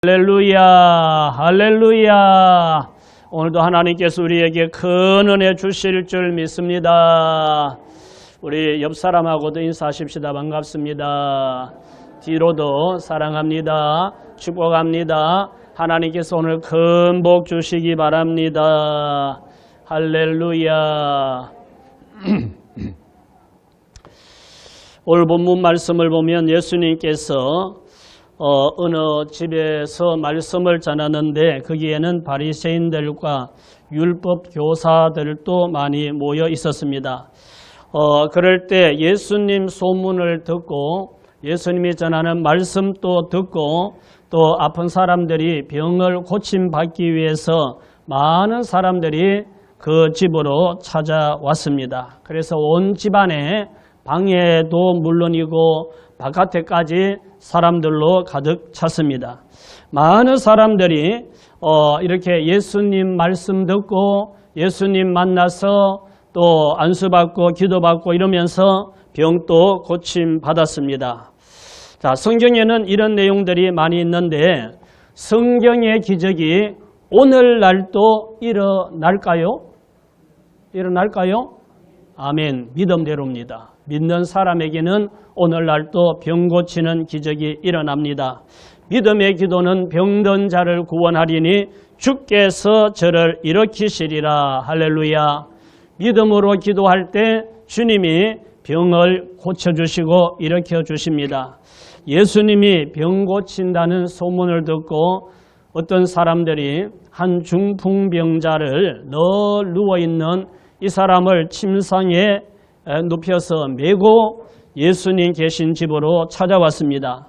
할렐루야, 할렐루야. 오늘도 하나님께서 우리에게 큰 은혜 주실 줄 믿습니다. 우리 옆 사람하고도 인사하십시다. 반갑습니다. 뒤로도 사랑합니다. 축복합니다. 하나님께서 오늘 큰 복 주시기 바랍니다. 할렐루야. 오늘 본문 말씀을 보면 예수님께서 어느 집에서 말씀을 전하는데 거기에는 바리새인들과 율법 교사들도 많이 모여 있었습니다. 그럴 때 예수님 소문을 듣고 예수님이 전하는 말씀도 듣고 또 아픈 사람들이 병을 고침받기 위해서 많은 사람들이 그 집으로 찾아왔습니다. 그래서 온 집안에 방에도 물론이고 바깥에까지 사람들로 가득 찼습니다. 많은 사람들이 이렇게 예수님 말씀 듣고 예수님 만나서 또 안수받고 기도받고 이러면서 병도 고침받았습니다. 자, 성경에는 이런 내용들이 많이 있는데 성경의 기적이 오늘날도 일어날까요? 일어날까요? 아멘. 믿음대로입니다. 믿는 사람에게는 오늘날도 병 고치는 기적이 일어납니다. 믿음의 기도는 병든 자를 구원하리니 주께서 저를 일으키시리라. 할렐루야. 믿음으로 기도할 때 주님이 병을 고쳐주시고 일으켜주십니다. 예수님이 병 고친다는 소문을 듣고 어떤 사람들이 한 중풍병자를 늘 누워있는 이 사람을 침상에 눕혀서 메고 예수님 계신 집으로 찾아왔습니다.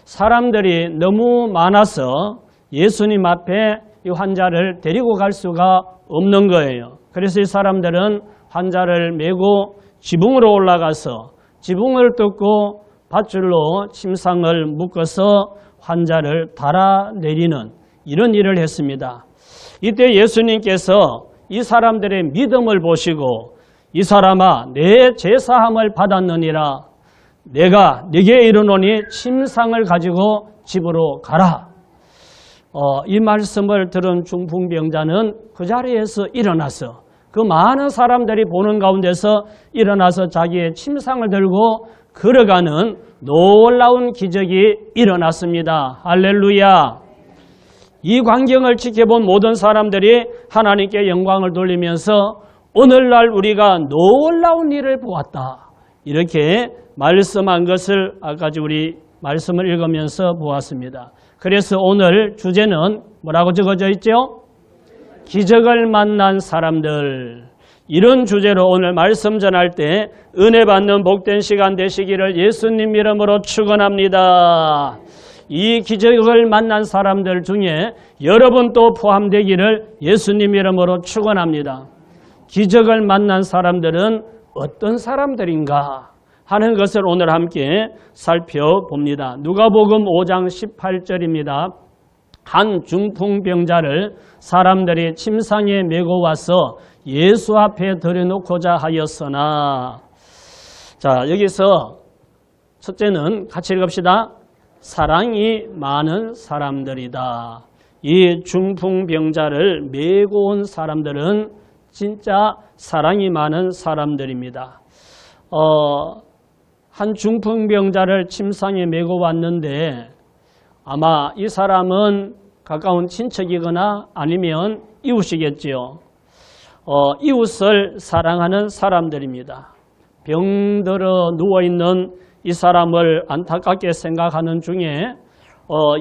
사람들이 너무 많아서 예수님 앞에 이 환자를 데리고 갈 수가 없는 거예요. 그래서 이 사람들은 환자를 메고 지붕으로 올라가서 지붕을 뜯고 밧줄로 침상을 묶어서 환자를 달아내리는 이런 일을 했습니다. 이때 예수님께서 이 사람들의 믿음을 보시고 이 사람아 내 제사함을 받았느니라. 내가 네게 이르노니 침상을 가지고 집으로 가라. 이 말씀을 들은 중풍병자는 그 자리에서 일어나서 그 많은 사람들이 보는 가운데서 일어나서 자기의 침상을 들고 걸어가는 놀라운 기적이 일어났습니다. 할렐루야. 이 광경을 지켜본 모든 사람들이 하나님께 영광을 돌리면서 오늘날 우리가 놀라운 일을 보았다. 이렇게 말씀한 것을 아까 우리 말씀을 읽으면서 보았습니다. 그래서 오늘 주제는 뭐라고 적어져 있죠? 기적을 만난 사람들. 이런 주제로 오늘 말씀 전할 때 은혜 받는 복된 시간 되시기를 예수님 이름으로 축원합니다. 이 기적을 만난 사람들 중에 여러분도 포함되기를 예수님 이름으로 축원합니다. 기적을 만난 사람들은 어떤 사람들인가 하는 것을 오늘 함께 살펴봅니다. 누가복음 5장 18절입니다. 한 중풍병자를 사람들이 침상에 메고 와서 예수 앞에 들여놓고자 하였으나, 자, 여기서 첫째는 같이 읽읍시다. 사랑이 많은 사람들이다. 이 중풍병자를 메고 온 사람들은 진짜 사랑이 많은 사람들입니다. 한 중풍병자를 침상에 메고 왔는데 아마 이 사람은 가까운 친척이거나 아니면 이웃이겠지요. 이웃을 사랑하는 사람들입니다. 병들어 누워있는 이 사람을 안타깝게 생각하는 중에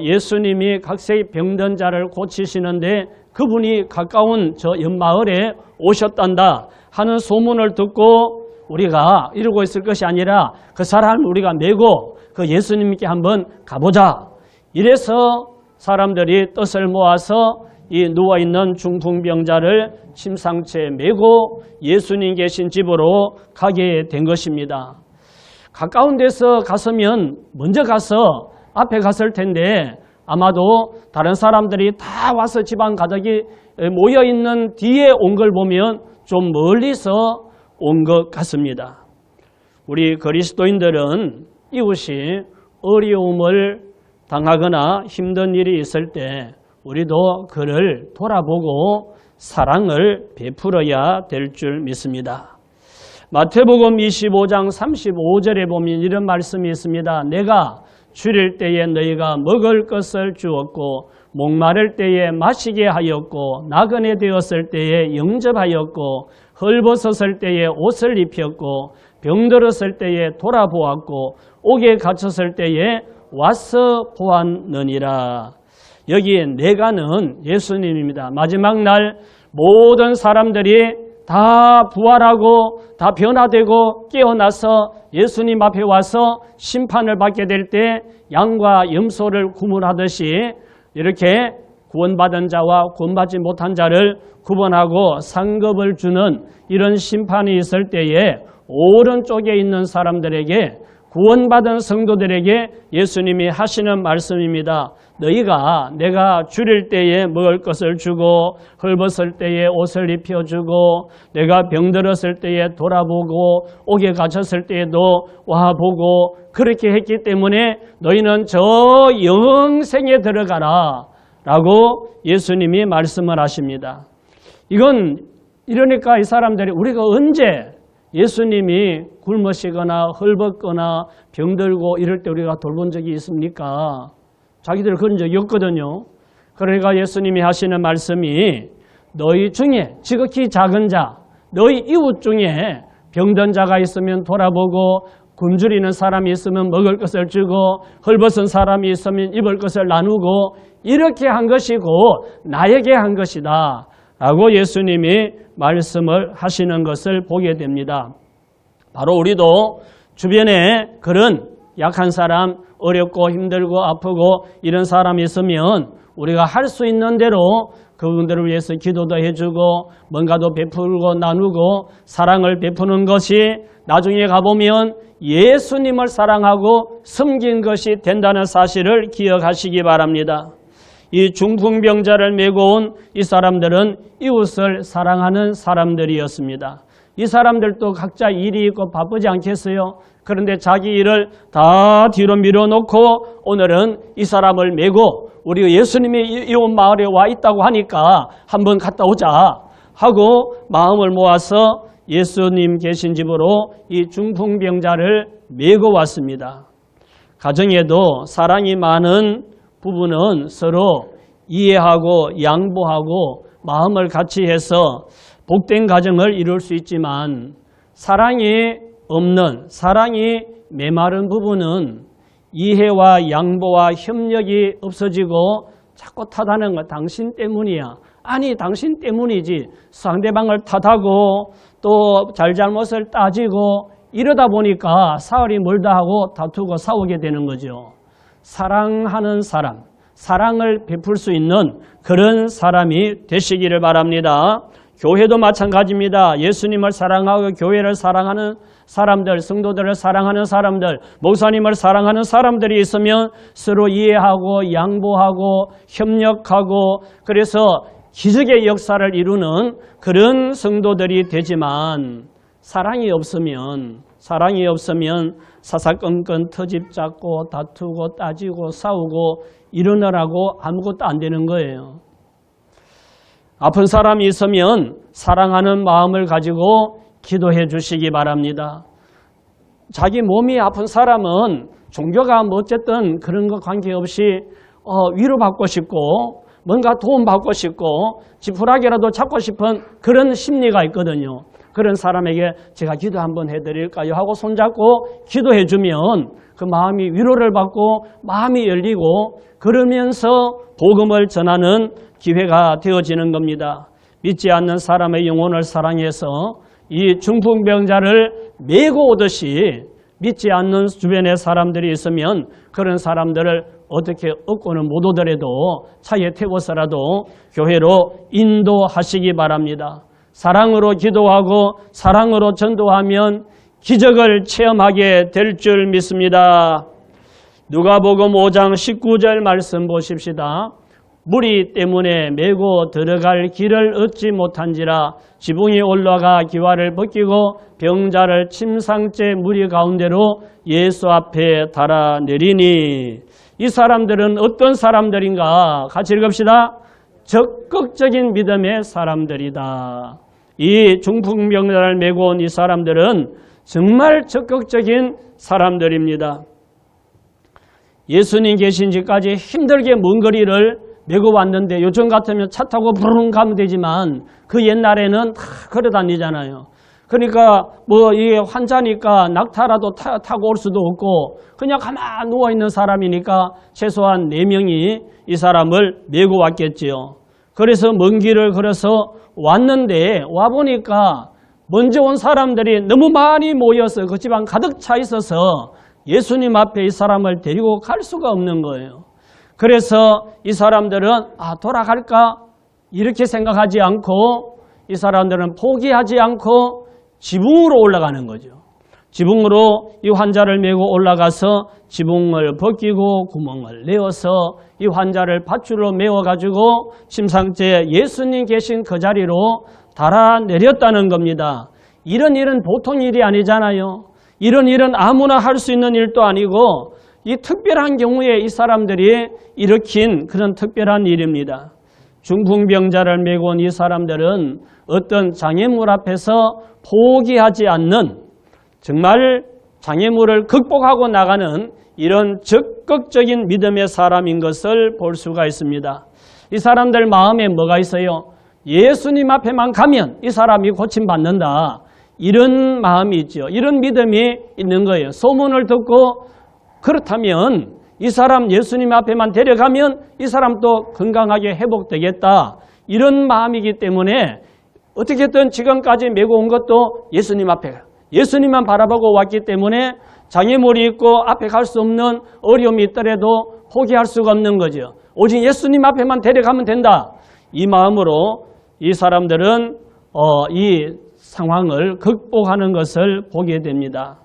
예수님이 각세의 병든 자를 고치시는데 그분이 가까운 저 옆마을에 오셨단다 하는 소문을 듣고 우리가 이러고 있을 것이 아니라 그 사람을 우리가 메고 그 예수님께 한번 가보자. 이래서 사람들이 뜻을 모아서 이 누워있는 중풍병자를 침상채 메고 예수님 계신 집으로 가게 된 것입니다. 가까운 데서 갔으면 먼저 가서 앞에 갔을 텐데 아마도 다른 사람들이 다 와서 집안 가득이 모여있는 뒤에 온 걸 보면 좀 멀리서 온 것 같습니다. 우리 그리스도인들은 이웃이 어려움을 당하거나 힘든 일이 있을 때 우리도 그를 돌아보고 사랑을 베풀어야 될 줄 믿습니다. 마태복음 25장 35절에 보면 이런 말씀이 있습니다. 내가 줄일 때에 너희가 먹을 것을 주었고 목마를 때에 마시게 하였고 나그네 되었을 때에 영접하였고 헐벗었을 때에 옷을 입혔고 병들었을 때에 돌아보았고 옥에 갇혔을 때에 와서 보았느니라. 여기 내가는 예수님입니다. 마지막 날 모든 사람들이 다 부활하고 다 변화되고 깨어나서 예수님 앞에 와서 심판을 받게 될 때 양과 염소를 구분하듯이 이렇게 구원받은 자와 구원받지 못한 자를 구분하고 상급을 주는 이런 심판이 있을 때에 오른쪽에 있는 사람들에게 구원받은 성도들에게 예수님이 하시는 말씀입니다. 너희가 내가 줄일 때에 먹을 것을 주고 헐벗을 때에 옷을 입혀주고 내가 병들었을 때에 돌아보고 옥에 갇혔을 때에도 와보고 그렇게 했기 때문에 너희는 저 영생에 들어가라 라고 예수님이 말씀을 하십니다. 이러니까 이 사람들이 우리가 언제 예수님이 굶으시거나 헐벗거나 병들고 이럴 때 우리가 돌본 적이 있습니까? 자기들 그런 적이 없거든요. 그러니까 예수님이 하시는 말씀이 너희 중에 지극히 작은 자, 너희 이웃 중에 병든 자가 있으면 돌아보고 굶주리는 사람이 있으면 먹을 것을 주고 헐벗은 사람이 있으면 입을 것을 나누고 이렇게 한 것이고 나에게 한 것이다 라고 예수님이 말씀을 하시는 것을 보게 됩니다. 바로 우리도 주변에 그런 약한 사람, 어렵고 힘들고 아프고 이런 사람이 있으면 우리가 할 수 있는 대로 그분들을 위해서 기도도 해주고 뭔가도 베풀고 나누고 사랑을 베푸는 것이 나중에 가보면 예수님을 사랑하고 섬긴 것이 된다는 사실을 기억하시기 바랍니다. 이 중풍병자를 메고 온 이 사람들은 이웃을 사랑하는 사람들이었습니다. 이 사람들도 각자 일이 있고 바쁘지 않겠어요? 그런데 자기 일을 다 뒤로 밀어놓고 오늘은 이 사람을 메고 우리 예수님이 이온 마을에 와 있다고 하니까 한번 갔다 오자 하고 마음을 모아서 예수님 계신 집으로 이 중풍병자를 메고 왔습니다. 가정에도 사랑이 많은 부부는 서로 이해하고 양보하고 마음을 같이 해서 복된 가정을 이룰 수 있지만 사랑이 없는, 사랑이 메마른 부부는 이해와 양보와 협력이 없어지고 자꾸 탓하는 거 당신 때문이야. 아니 당신 때문이지. 상대방을 탓하고 또 잘잘못을 따지고 이러다 보니까 사흘이 멀다 하고 다투고 싸우게 되는 거죠. 사랑하는 사람, 사랑을 베풀 수 있는 그런 사람이 되시기를 바랍니다. 교회도 마찬가지입니다. 예수님을 사랑하고 교회를 사랑하는 사람들, 성도들을 사랑하는 사람들, 목사님을 사랑하는 사람들이 있으면 서로 이해하고 양보하고 협력하고 그래서 기적의 역사를 이루는 그런 성도들이 되지만 사랑이 없으면 사사건건 터집 잡고 다투고 따지고 싸우고 이러느라고 아무것도 안 되는 거예요. 아픈 사람이 있으면 사랑하는 마음을 가지고 기도해 주시기 바랍니다. 자기 몸이 아픈 사람은 종교가 뭐 어쨌든 그런 거 관계없이 위로받고 싶고 뭔가 도움받고 싶고 지푸라기라도 잡고 싶은 그런 심리가 있거든요. 그런 사람에게 제가 기도 한번 해드릴까요? 하고 손잡고 기도해 주면 그 마음이 위로를 받고 마음이 열리고 그러면서 복음을 전하는 기회가 되어지는 겁니다. 믿지 않는 사람의 영혼을 사랑해서 이 중풍병자를 메고 오듯이 믿지 않는 주변에 사람들이 있으면 그런 사람들을 어떻게 얻고는 못 오더라도 차에 태워서라도 교회로 인도하시기 바랍니다. 사랑으로 기도하고 사랑으로 전도하면 기적을 체험하게 될 줄 믿습니다. 누가복음 5장 19절 말씀 보십시다. 무리 때문에 메고 들어갈 길을 얻지 못한지라 지붕이 올라가 기와를 벗기고 병자를 침상째 무리 가운데로 예수 앞에 달아내리니. 이 사람들은 어떤 사람들인가? 같이 읽읍시다. 적극적인 믿음의 사람들이다. 이 중풍병자를 메고 온 이 사람들은 정말 적극적인 사람들입니다. 예수님 계신 지까지 힘들게 먼 거리를 메고 왔는데 요즘 같으면 차 타고 부르릉 가면 되지만 그 옛날에는 다 걸어 다니잖아요. 그러니까 뭐 이게 환자니까 낙타라도 타고 올 수도 없고 그냥 가만 누워있는 사람이니까 최소한 4명이 이 사람을 메고 왔겠지요. 그래서 먼 길을 걸어서 왔는데 와보니까 먼저 온 사람들이 너무 많이 모여서 그 집안 가득 차 있어서 예수님 앞에 이 사람을 데리고 갈 수가 없는 거예요. 그래서 이 사람들은 돌아갈까? 이렇게 생각하지 않고 이 사람들은 포기하지 않고 지붕으로 올라가는 거죠. 지붕으로 이 환자를 메고 올라가서 지붕을 벗기고 구멍을 내어서 이 환자를 밧줄로 메워가지고 침상째 예수님 계신 그 자리로 달아내렸다는 겁니다. 이런 일은 보통 일이 아니잖아요. 이런 일은 아무나 할 수 있는 일도 아니고 이 특별한 경우에 이 사람들이 일으킨 그런 특별한 일입니다. 중풍병자를 메고 온 이 사람들은 어떤 장애물 앞에서 포기하지 않는 정말 장애물을 극복하고 나가는 이런 적극적인 믿음의 사람인 것을 볼 수가 있습니다. 이 사람들 마음에 뭐가 있어요? 예수님 앞에만 가면 이 사람이 고침받는다. 이런 마음이 있죠. 이런 믿음이 있는 거예요. 소문을 듣고 그렇다면 이 사람 예수님 앞에만 데려가면 이 사람도 건강하게 회복되겠다. 이런 마음이기 때문에 어떻게든 지금까지 메고 온 것도 예수님 앞에 예수님만 바라보고 왔기 때문에 장애물이 있고 앞에 갈 수 없는 어려움이 있더라도 포기할 수가 없는 거죠. 오직 예수님 앞에만 데려가면 된다. 이 마음으로 이 사람들은 이 상황을 극복하는 것을 보게 됩니다.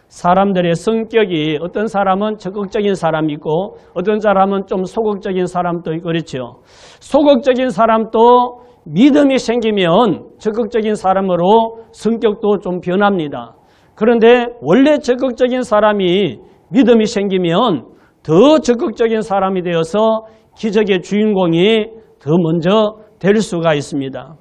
사람들의 성격이 어떤 사람은 적극적인 사람이 있고 어떤 사람은 좀 소극적인 사람도 있고 그렇죠. 소극적인 사람도 믿음이 생기면 적극적인 사람으로 성격도 좀 변합니다. 그런데 원래 적극적인 사람이 믿음이 생기면 더 적극적인 사람이 되어서 기적의 주인공이 더 먼저 될 수가 있습니다.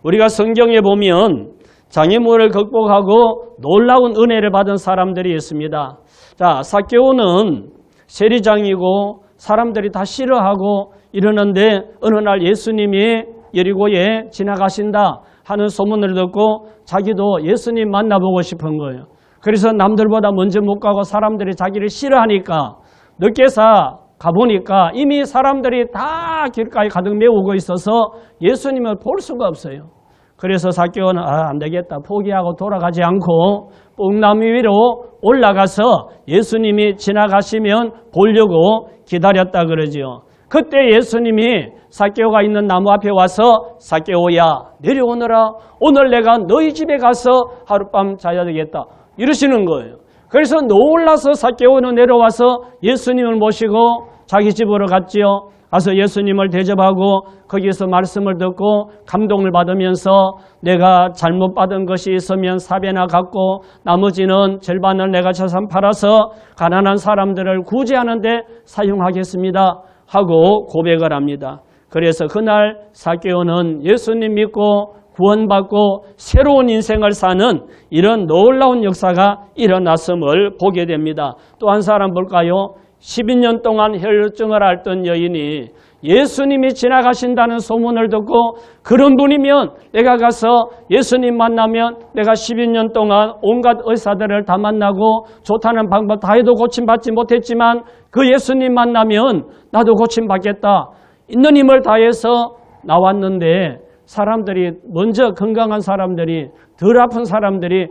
우리가 성경에 보면 장애물을 극복하고 놀라운 은혜를 받은 사람들이 있습니다. 자, 삭개오는 세리장이고 사람들이 다 싫어하고 이러는데 어느 날 예수님이 여리고에 지나가신다 하는 소문을 듣고 자기도 예수님 만나보고 싶은 거예요. 그래서 남들보다 먼저 못 가고 사람들이 자기를 싫어하니까 늦게서 가보니까 이미 사람들이 다 길가에 가득 메우고 있어서 예수님을 볼 수가 없어요. 그래서 삭개오는 안 되겠다 포기하고 돌아가지 않고 뽕나무 위로 올라가서 예수님이 지나가시면 보려고 기다렸다 그러지요. 그때 예수님이 삭개오가 있는 나무 앞에 와서 삭개오야 내려오너라. 오늘 내가 너희 집에 가서 하룻밤 자야 되겠다. 이러시는 거예요. 그래서 놀라서 삭개오는 내려와서 예수님을 모시고 자기 집으로 갔지요. 가서 예수님을 대접하고 거기서 말씀을 듣고 감동을 받으면서 내가 잘못 받은 것이 있으면 4배나 갚고 나머지는 절반을 내가 재산 팔아서 가난한 사람들을 구제하는 데 사용하겠습니다 하고 고백을 합니다. 그래서 그날 삭개오는 예수님 믿고 구원받고 새로운 인생을 사는 이런 놀라운 역사가 일어났음을 보게 됩니다. 또 한 사람 볼까요? 12년 동안 혈루증을 앓던 여인이 예수님이 지나가신다는 소문을 듣고 그런 분이면 내가 가서 예수님 만나면 내가 12년 동안 온갖 의사들을 다 만나고 좋다는 방법 다 해도 고침받지 못했지만 그 예수님 만나면 나도 고침받겠다. 있는 힘을 다해서 나왔는데 사람들이 먼저 건강한 사람들이 덜 아픈 사람들이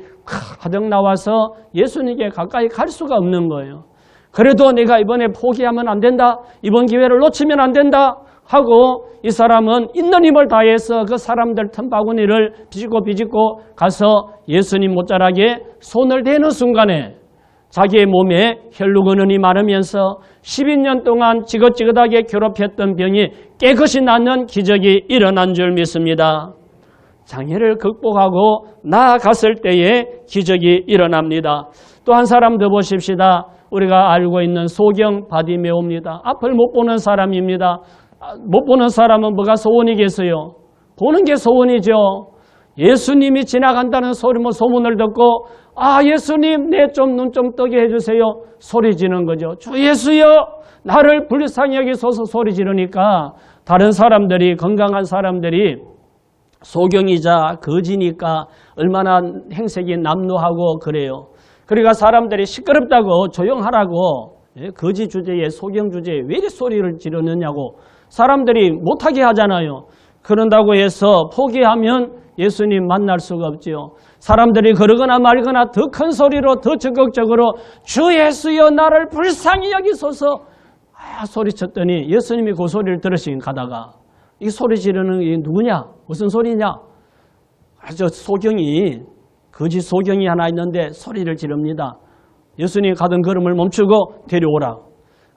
가득 나와서 예수님께 가까이 갈 수가 없는 거예요. 그래도 내가 이번에 포기하면 안 된다. 이번 기회를 놓치면 안 된다. 하고 이 사람은 있는 힘을 다해서 그 사람들 틈바구니를 비집고 가서 예수님 못자락에 손을 대는 순간에 자기의 몸에 혈루근원이 마르면서 12년 동안 지긋지긋하게 괴롭혔던 병이 깨끗이 낫는 기적이 일어난 줄 믿습니다. 장애를 극복하고 나아갔을 때에 기적이 일어납니다. 또 한 사람 더 보십시다. 우리가 알고 있는 소경 바디메오입니다. 앞을 못 보는 사람입니다. 못 보는 사람은 뭐가 소원이겠어요? 보는 게 소원이죠. 예수님이 지나간다는 소문을 듣고 예수님 내 좀 눈 좀 뜨게 해주세요. 소리 지르는 거죠. 주 예수여 나를 불쌍히 여기소서 소리 지르니까 다른 사람들이 건강한 사람들이 소경이자 거지니까 얼마나 행색이 남루하고 그래요. 그러니까 사람들이 시끄럽다고 조용하라고 거지 주제에 소경 주제에 왜 이렇게 소리를 지르느냐고 사람들이 못하게 하잖아요. 그런다고 해서 포기하면 예수님 만날 수가 없지요. 사람들이 그러거나 말거나 더 큰 소리로 더 적극적으로 주 예수여 나를 불쌍히 여기소서 소리쳤더니 예수님이 그 소리를 들으시긴 가다가 이 소리 지르는 게 누구냐? 무슨 소리냐? 저 소경이 거지 소경이 하나 있는데 소리를 지릅니다. 예수님 가던 걸음을 멈추고 데려오라.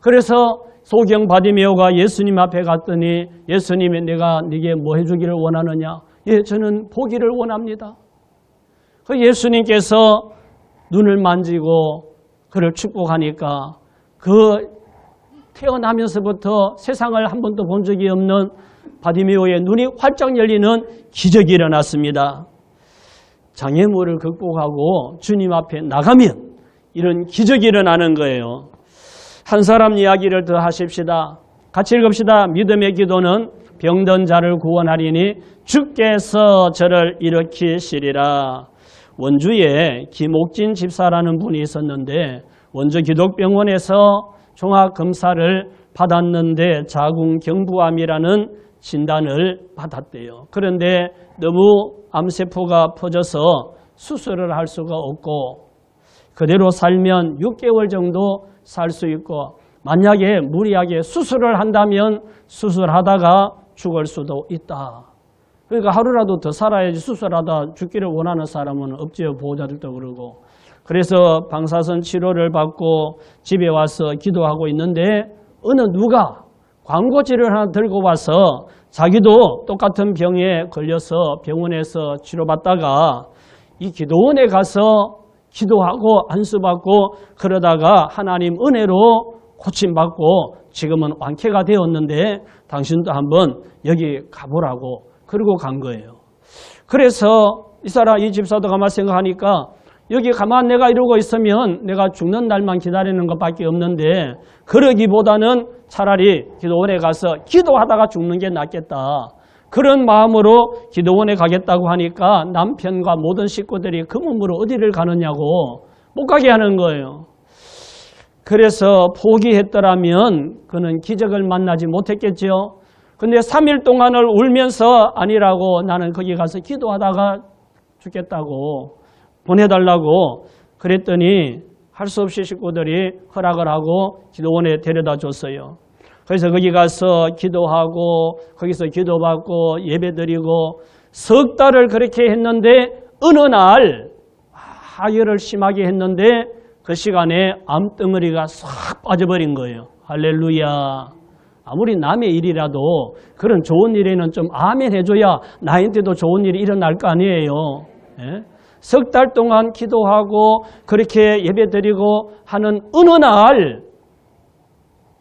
그래서 소경 바디메오가 예수님 앞에 갔더니 예수님이 내가 네게 뭐 해주기를 원하느냐? 예, 저는 보기를 원합니다. 그 예수님께서 눈을 만지고 그를 축복하니까 그 태어나면서부터 세상을 한 번도 본 적이 없는 바디메오의 눈이 활짝 열리는 기적이 일어났습니다. 장애물을 극복하고 주님 앞에 나가면 이런 기적이 일어나는 거예요. 한 사람 이야기를 더 하십시다. 같이 읽읍시다. 믿음의 기도는 병든 자를 구원하리니 주께서 저를 일으키시리라. 원주에 김옥진 집사라는 분이 있었는데 원주 기독병원에서 종합검사를 받았는데 자궁경부암이라는 진단을 받았대요. 그런데 너무 암세포가 퍼져서 수술을 할 수가 없고 그대로 살면 6개월 정도 살 수 있고 만약에 무리하게 수술을 한다면 수술하다가 죽을 수도 있다. 그러니까 하루라도 더 살아야지 수술하다 죽기를 원하는 사람은 없지요. 보호자들도 그러고. 그래서 방사선 치료를 받고 집에 와서 기도하고 있는데 어느 누가 광고지를 하나 들고 와서 자기도 똑같은 병에 걸려서 병원에서 치료받다가 이 기도원에 가서 기도하고 안수받고 그러다가 하나님 은혜로 고침받고 지금은 완쾌가 되었는데 당신도 한번 여기 가보라고 그러고 간 거예요. 그래서 이 집사도 가만 생각하니까 여기 가만 내가 이러고 있으면 내가 죽는 날만 기다리는 것밖에 없는데 그러기보다는 차라리 기도원에 가서 기도하다가 죽는 게 낫겠다. 그런 마음으로 기도원에 가겠다고 하니까 남편과 모든 식구들이 그 몸으로 어디를 가느냐고 못 가게 하는 거예요. 그래서 포기했더라면 그는 기적을 만나지 못했겠죠. 근데 3일 동안을 울면서 아니라고 나는 거기 가서 기도하다가 죽겠다고 보내달라고 그랬더니 할 수 없이 식구들이 허락을 하고 기도원에 데려다 줬어요. 그래서 거기 가서 기도하고 거기서 기도받고 예배드리고 석 달을 그렇게 했는데 어느 날 하혈을 심하게 했는데 그 시간에 암덩어리가 싹 빠져버린 거예요. 할렐루야. 아무리 남의 일이라도 그런 좋은 일에는 좀 아멘 해줘야 나한테도 좋은 일이 일어날 거 아니에요. 예? 석 달 동안 기도하고 그렇게 예배드리고 하는 어느 날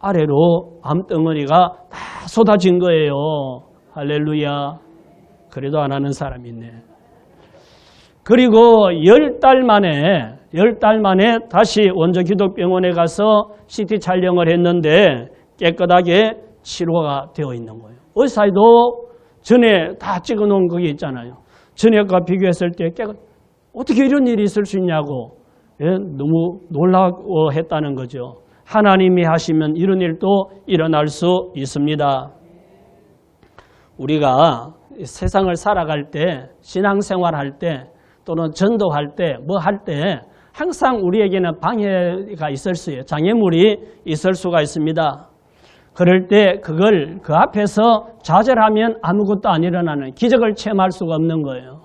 아래로 암덩어리가 다 쏟아진 거예요. 할렐루야. 그래도 안 하는 사람이 있네. 그리고 10달 만에 다시 원주 기독병원에 가서 CT 촬영을 했는데 깨끗하게 치료가 되어 있는 거예요. 의사도 전에 다 찍어놓은 그게 있잖아요. 전에과 비교했을 때 어떻게 이런 일이 있을 수 있냐고 너무 놀라워했다는 거죠. 하나님이 하시면 이런 일도 일어날 수 있습니다. 우리가 세상을 살아갈 때, 신앙생활할 때, 또는 전도할 때, 뭐 할 때 항상 우리에게는 방해가 있을 수 있어요. 장애물이 있을 수가 있습니다. 그럴 때 그걸 그 앞에서 좌절하면 아무것도 안 일어나는 기적을 체험할 수가 없는 거예요.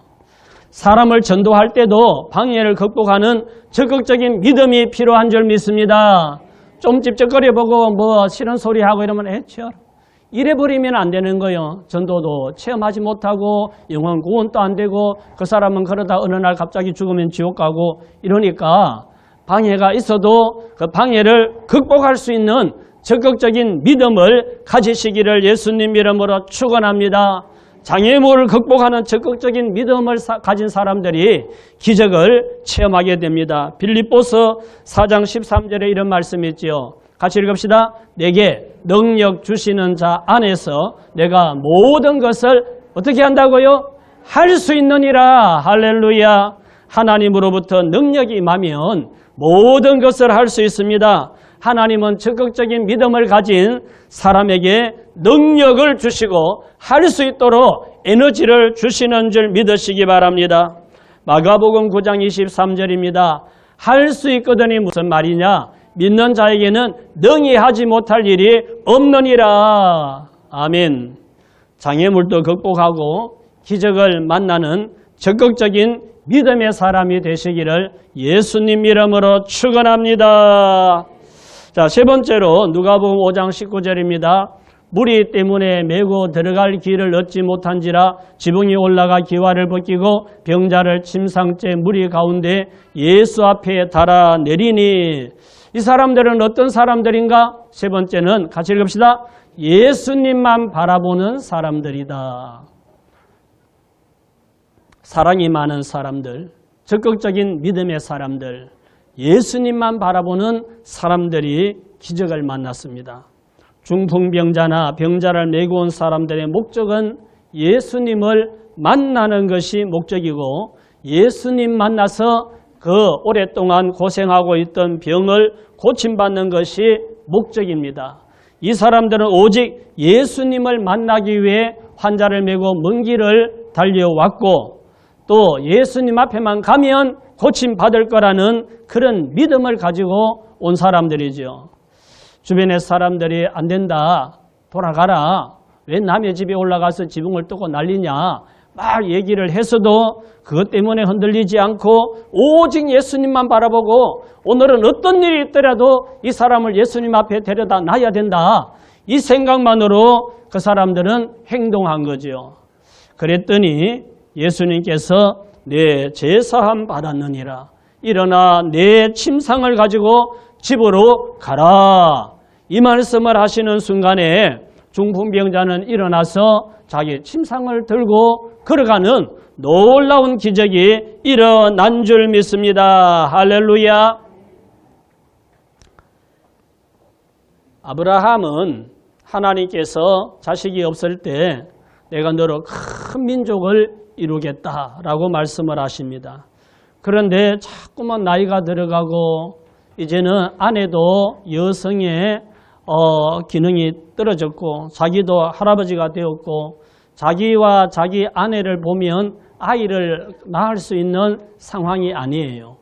사람을 전도할 때도 방해를 극복하는 적극적인 믿음이 필요한 줄 믿습니다. 좀 찝쩍거려보고 뭐 싫은 소리 하고 이러면 치워라. 이래버리면 안 되는 거예요. 전도도 체험하지 못하고 영혼 구원도 안 되고 그 사람은 그러다 어느 날 갑자기 죽으면 지옥 가고 이러니까 방해가 있어도 그 방해를 극복할 수 있는 적극적인 믿음을 가지시기를 예수님 이름으로 축원합니다. 장애물을 극복하는 적극적인 믿음을 가진 사람들이 기적을 체험하게 됩니다. 빌립보서 4장 13절에 이런 말씀이 있지요. 같이 읽읍시다. 내게 능력 주시는 자 안에서 내가 모든 것을 어떻게 한다고요? 할 수 있느니라. 할렐루야. 하나님으로부터 능력이 임하면 모든 것을 할 수 있습니다. 하나님은 적극적인 믿음을 가진 사람에게 능력을 주시고 할 수 있도록 에너지를 주시는 줄 믿으시기 바랍니다. 마가복음 9장 23절입니다. 할 수 있거든이 무슨 말이냐? 믿는 자에게는 능히 하지 못할 일이 없느니라. 아멘. 장애물도 극복하고 기적을 만나는 적극적인 믿음의 사람이 되시기를 예수님 이름으로 축원합니다. 자, 세 번째로 누가복음 5장 19절입니다. 무리 때문에 메고 들어갈 길을 얻지 못한지라 지붕이 올라가 기와를 벗기고 병자를 침상째 무리 가운데 예수 앞에 달아 내리니. 이 사람들은 어떤 사람들인가? 세 번째는 같이 읽읍시다. 예수님만 바라보는 사람들이다. 사랑이 많은 사람들, 적극적인 믿음의 사람들, 예수님만 바라보는 사람들이 기적을 만났습니다. 중풍병자나 병자를 메고 온 사람들의 목적은 예수님을 만나는 것이 목적이고 예수님 만나서 그 오랫동안 고생하고 있던 병을 고침받는 것이 목적입니다. 이 사람들은 오직 예수님을 만나기 위해 환자를 메고 먼 길을 달려왔고 또 예수님 앞에만 가면 고침받을 거라는 그런 믿음을 가지고 온 사람들이죠. 주변의 사람들이 안 된다, 돌아가라, 왜 남의 집에 올라가서 지붕을 뚫고 난리냐 막 얘기를 해서도 그것 때문에 흔들리지 않고 오직 예수님만 바라보고 오늘은 어떤 일이 있더라도 이 사람을 예수님 앞에 데려다 놔야 된다. 이 생각만으로 그 사람들은 행동한 거죠. 그랬더니 예수님께서 내 제사함 받았느니라. 일어나 내 침상을 가지고 집으로 가라. 이 말씀을 하시는 순간에 중풍병자는 일어나서 자기 침상을 들고 걸어가는 놀라운 기적이 일어난 줄 믿습니다. 할렐루야. 아브라함은 하나님께서 자식이 없을 때 내가 너로 큰 민족을 이루겠다라고 말씀을 하십니다. 그런데 자꾸만 나이가 들어가고 이제는 아내도 여성의 기능이 떨어졌고 자기도 할아버지가 되었고 자기와 자기 아내를 보면 아이를 낳을 수 있는 상황이 아니에요.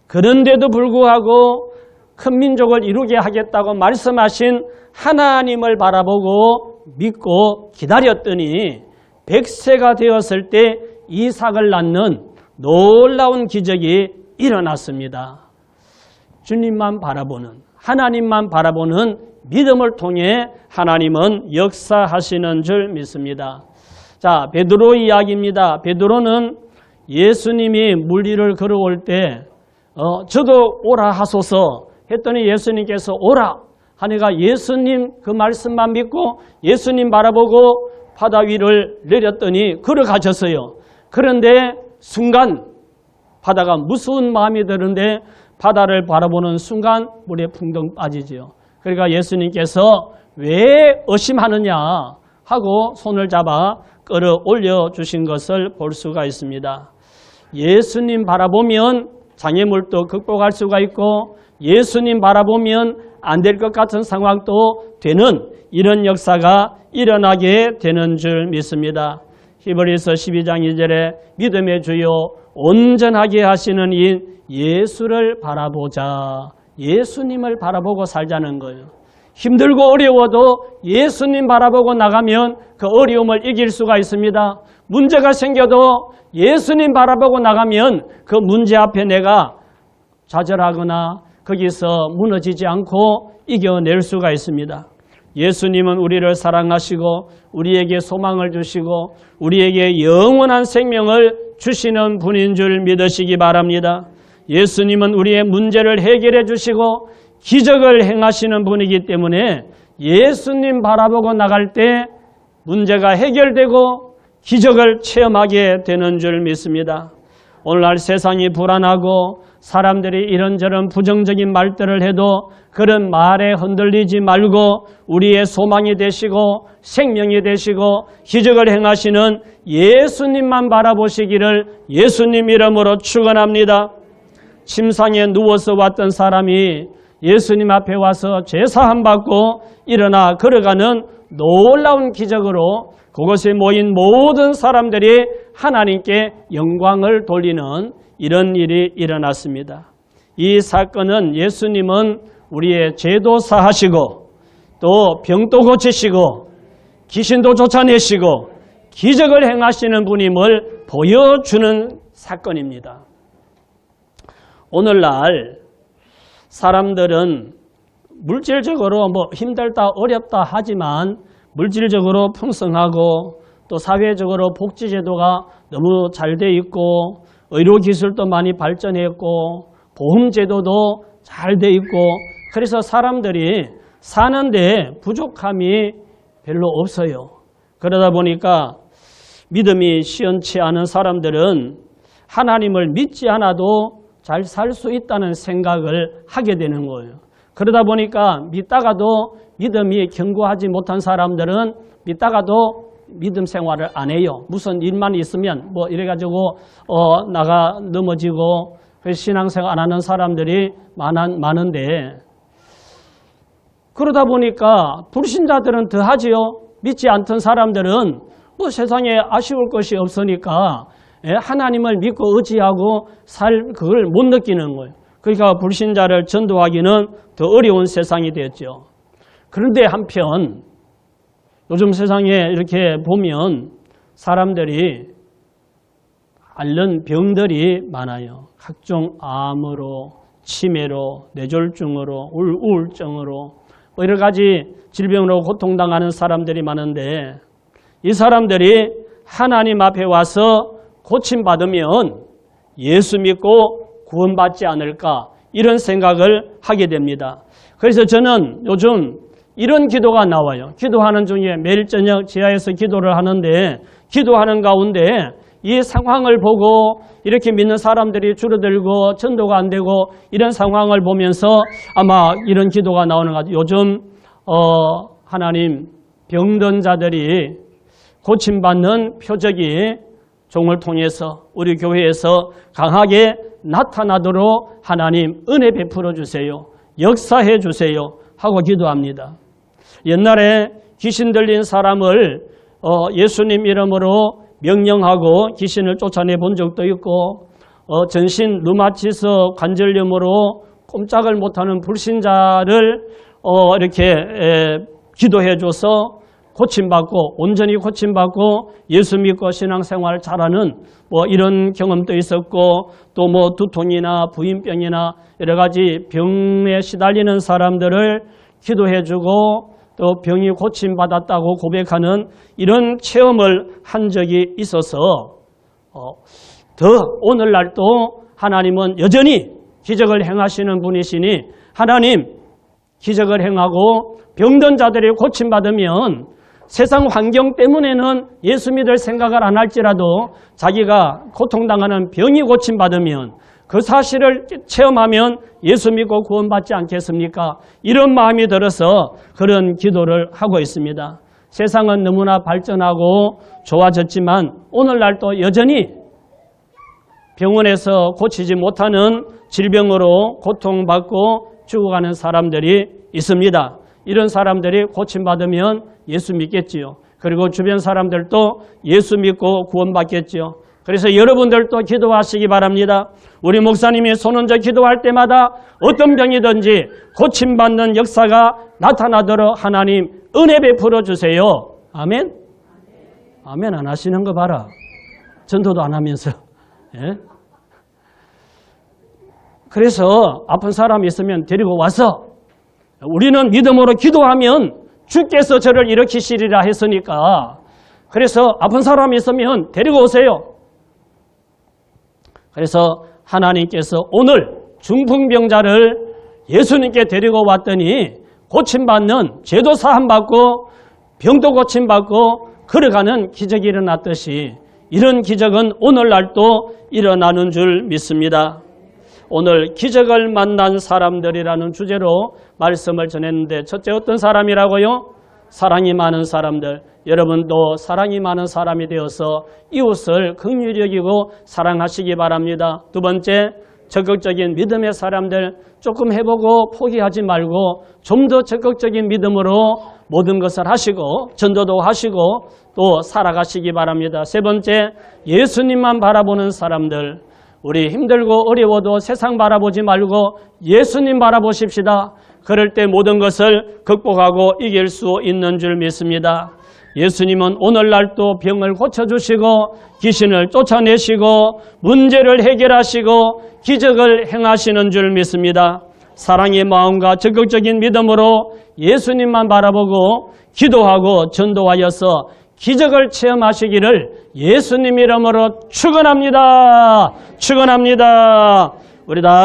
그런데도 불구하고 큰 민족을 이루게 하겠다고 말씀하신 하나님을 바라보고 믿고 기다렸더니 100세가 되었을 때 이삭을 낳는 놀라운 기적이 일어났습니다. 주님만 바라보는, 하나님만 바라보는 믿음을 통해 하나님은 역사하시는 줄 믿습니다. 자, 베드로 이야기입니다. 베드로는 예수님이 물리를 걸어올 때 저도 오라 하소서 했더니 예수님께서 오라 하니까 예수님 그 말씀만 믿고 예수님 바라보고 바다 위를 내렸더니 걸어가셨어요. 그런데 순간 바다가 무서운 마음이 드는데 바다를 바라보는 순간 물에 풍덩 빠지지요. 그러니까 예수님께서 왜 의심하느냐 하고 손을 잡아 끌어올려 주신 것을 볼 수가 있습니다. 예수님 바라보면 장애물도 극복할 수가 있고 예수님 바라보면 안 될 것 같은 상황도 되는 이런 역사가 일어나게 되는 줄 믿습니다. 히브리서 12장 2절에 믿음의 주요 온전하게 하시는 인 예수를 바라보자. 예수님을 바라보고 살자는 거예요. 힘들고 어려워도 예수님 바라보고 나가면 그 어려움을 이길 수가 있습니다. 문제가 생겨도 예수님 바라보고 나가면 그 문제 앞에 내가 좌절하거나 거기서 무너지지 않고 이겨낼 수가 있습니다. 예수님은 우리를 사랑하시고 우리에게 소망을 주시고 우리에게 영원한 생명을 주시는 분인 줄 믿으시기 바랍니다. 예수님은 우리의 문제를 해결해 주시고 기적을 행하시는 분이기 때문에 예수님 바라보고 나갈 때 문제가 해결되고 기적을 체험하게 되는 줄 믿습니다. 오늘날 세상이 불안하고 사람들이 이런저런 부정적인 말들을 해도 그런 말에 흔들리지 말고 우리의 소망이 되시고 생명이 되시고 기적을 행하시는 예수님만 바라보시기를 예수님 이름으로 축원합니다. 침상에 누워서 왔던 사람이 예수님 앞에 와서 제사함 받고 일어나 걸어가는 놀라운 기적으로 그곳에 모인 모든 사람들이 하나님께 영광을 돌리는 이런 일이 일어났습니다. 이 사건은 예수님은 우리의 죄도 사하시고 또 병도 고치시고 귀신도 쫓아내시고 기적을 행하시는 분임을 보여주는 사건입니다. 오늘날 사람들은 물질적으로 힘들다 어렵다 하지만 물질적으로 풍성하고 또 사회적으로 복지제도가 너무 잘 돼 있고 의료기술도 많이 발전했고 보험제도도 잘 돼 있고 그래서 사람들이 사는데 부족함이 별로 없어요. 그러다 보니까 믿음이 시원치 않은 사람들은 하나님을 믿지 않아도 잘 살 수 있다는 생각을 하게 되는 거예요. 그러다 보니까 믿다가도 믿음이 견고하지 못한 사람들은 믿다가도 믿음 생활을 안 해요. 무슨 일만 있으면 이래가지고 나가 넘어지고 신앙생활 안 하는 사람들이 많은데 그러다 보니까 불신자들은 더 하지요. 믿지 않던 사람들은 세상에 아쉬울 것이 없으니까 하나님을 믿고 의지하고 그걸 못 느끼는 거예요. 그러니까 불신자를 전도하기는 더 어려운 세상이 되었죠. 그런데 한편 요즘 세상에 이렇게 보면 사람들이 앓는 병들이 많아요. 각종 암으로, 치매로, 뇌졸중으로, 우울증으로 여러 가지 질병으로 고통당하는 사람들이 많은데 이 사람들이 하나님 앞에 와서 고침받으면 예수 믿고 구원받지 않을까 이런 생각을 하게 됩니다. 그래서 저는 요즘 이런 기도가 나와요. 기도하는 중에 매일 저녁 지하에서 기도를 하는데 기도하는 가운데 이 상황을 보고 이렇게 믿는 사람들이 줄어들고 전도가 안 되고 이런 상황을 보면서 아마 이런 기도가 나오는 것 같아요. 요즘 하나님 병든 자들이 고침받는 표적이 종을 통해서 우리 교회에서 강하게 나타나도록 하나님 은혜 베풀어 주세요. 역사해 주세요 하고 기도합니다. 옛날에 귀신 들린 사람을 예수님 이름으로 명령하고 귀신을 쫓아내 본 적도 있고 전신 류마티스 관절염으로 꼼짝을 못하는 불신자를 이렇게 기도해 줘서 고침받고 온전히 고침받고 예수 믿고 신앙생활 잘하는 이런 경험도 있었고 또 두통이나 부인병이나 여러 가지 병에 시달리는 사람들을 기도해 주고 또 병이 고침받았다고 고백하는 이런 체험을 한 적이 있어서 더 오늘날도 하나님은 여전히 기적을 행하시는 분이시니 하나님 기적을 행하고 병든 자들이 고침받으면 세상 환경 때문에는 예수 믿을 생각을 안 할지라도 자기가 고통당하는 병이 고침받으면 그 사실을 체험하면 예수 믿고 구원받지 않겠습니까? 이런 마음이 들어서 그런 기도를 하고 있습니다. 세상은 너무나 발전하고 좋아졌지만 오늘날도 여전히 병원에서 고치지 못하는 질병으로 고통받고 죽어가는 사람들이 있습니다. 이런 사람들이 고침받으면 예수 믿겠지요. 그리고 주변 사람들도 예수 믿고 구원받겠지요. 그래서 여러분들도 기도하시기 바랍니다. 우리 목사님이 손얹어 기도할 때마다 어떤 병이든지 고침받는 역사가 나타나도록 하나님 은혜 베풀어 주세요. 아멘? 아멘 안 하시는 거 봐라. 전도도 안 하면서. 예? 그래서 아픈 사람이 있으면 데리고 와서 우리는 믿음으로 기도하면 주께서 저를 일으키시리라 했으니까 그래서 아픈 사람이 있으면 데리고 오세요. 그래서 하나님께서 오늘 중풍병자를 예수님께 데리고 왔더니 고침받는, 죄도 사함받고 병도 고침받고 걸어가는 기적이 일어났듯이 이런 기적은 오늘날도 일어나는 줄 믿습니다. 오늘 기적을 만난 사람들이라는 주제로 말씀을 전했는데, 첫째 어떤 사람이라고요? 사랑이 많은 사람들. 여러분도 사랑이 많은 사람이 되어서 이웃을 긍휼히 여기고 사랑하시기 바랍니다. 두 번째, 적극적인 믿음의 사람들. 조금 해보고 포기하지 말고 좀 더 적극적인 믿음으로 모든 것을 하시고 전도도 하시고 또 살아가시기 바랍니다. 세 번째, 예수님만 바라보는 사람들. 우리 힘들고 어려워도 세상 바라보지 말고 예수님 바라보십시다. 그럴 때 모든 것을 극복하고 이길 수 있는 줄 믿습니다. 예수님은 오늘날도 병을 고쳐주시고 귀신을 쫓아내시고 문제를 해결하시고 기적을 행하시는 줄 믿습니다. 사랑의 마음과 적극적인 믿음으로 예수님만 바라보고 기도하고 전도하여서 기적을 체험하시기를 예수님 이름으로 축원합니다. 축원합니다. 우리 다